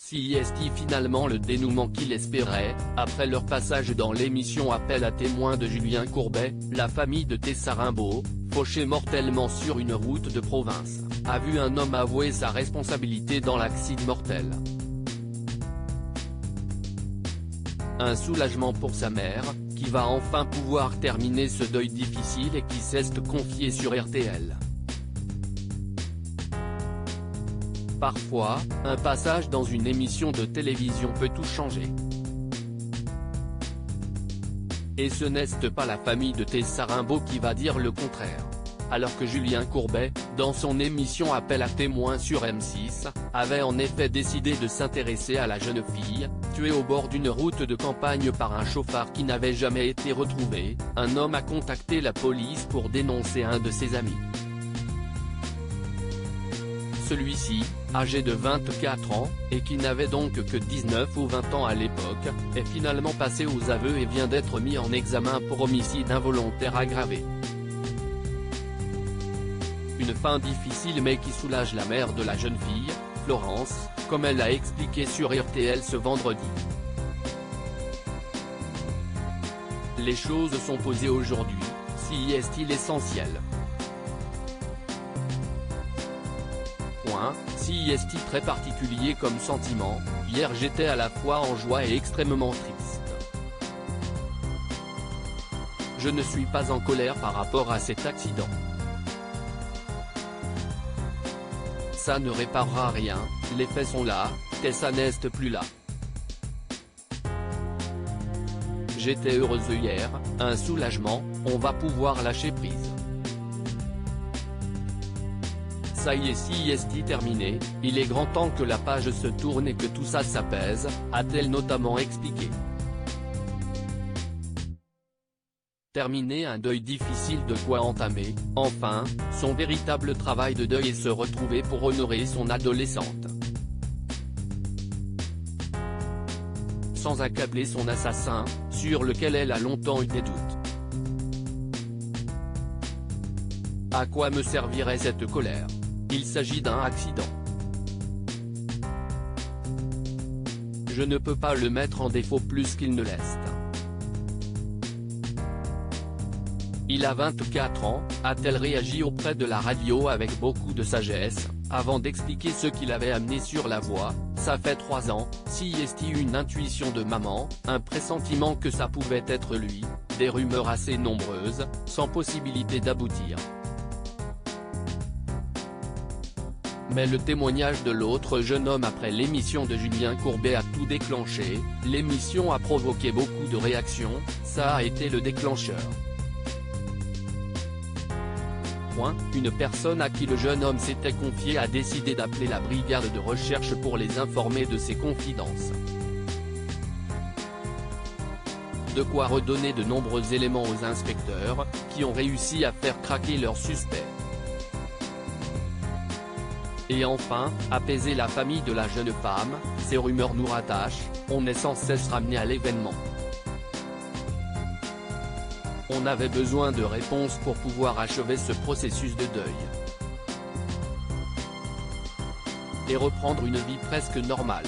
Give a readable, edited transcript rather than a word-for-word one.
CIST finalement le dénouement qu'il espérait. Après leur passage dans l'émission Appel à témoins de Julien Courbet, la famille de Tessa Rimbaud, fauchée mortellement sur une route de province, a vu un homme avouer sa responsabilité dans l'accident mortel. Un soulagement pour sa mère, qui va enfin pouvoir terminer ce deuil difficile et qui s'est confiée sur RTL. Parfois, un passage dans une émission de télévision peut tout changer. Et ce n'est pas la famille de Tessa Rimbaud qui va dire le contraire. Alors que Julien Courbet, dans son émission Appel à témoins sur M6, avait en effet décidé de s'intéresser à la jeune fille, tuée au bord d'une route de campagne par un chauffard qui n'avait jamais été retrouvé, un homme a contacté la police pour dénoncer un de ses amis. Celui-ci, âgé de 24 ans, et qui n'avait donc que 19 ou 20 ans à l'époque, est finalement passé aux aveux et vient d'être mis en examen pour homicide involontaire aggravé. Une fin difficile mais qui soulage la mère de la jeune fille, Florence, comme elle l'a expliqué sur RTL ce vendredi. Les choses sont posées aujourd'hui, CIST l'essentiel. CIST très particulier comme sentiment, hier j'étais à la fois en joie et extrêmement triste. Je ne suis pas en colère par rapport à cet accident. Ça ne réparera rien, les faits sont là, Tessa n'est plus là. J'étais heureuse hier, un soulagement, on va pouvoir lâcher prise. Ça y est, CIST terminé, il est grand temps que la page se tourne et que tout ça s'apaise, a-t-elle notamment expliqué. Terminer un deuil difficile, de quoi entamer, enfin, son véritable travail de deuil et se retrouver pour honorer son adolescente. Sans accabler son assassin, sur lequel elle a longtemps eu des doutes. À quoi me servirait cette colère ? Il s'agit d'un accident. Je ne peux pas le mettre en défaut plus qu'il ne l'est. Il a 24 ans, a-t-elle réagi auprès de la radio avec beaucoup de sagesse, avant d'expliquer ce qui l'avait amené sur la voie. Ça fait 3 ans, CIST une intuition de maman, un pressentiment que ça pouvait être lui, des rumeurs assez nombreuses, sans possibilité d'aboutir. Mais le témoignage de l'autre jeune homme après l'émission de Julien Courbet a tout déclenché, l'émission a provoqué beaucoup de réactions, ça a été le déclencheur. Une personne à qui le jeune homme s'était confié a décidé d'appeler la brigade de recherche pour les informer de ses confidences. De quoi redonner de nombreux éléments aux inspecteurs, qui ont réussi à faire craquer leurs suspects. Et enfin, apaiser la famille de la jeune femme, ces rumeurs nous rattachent, on est sans cesse ramené à l'événement. On avait besoin de réponses pour pouvoir achever ce processus de deuil. Et reprendre une vie presque normale.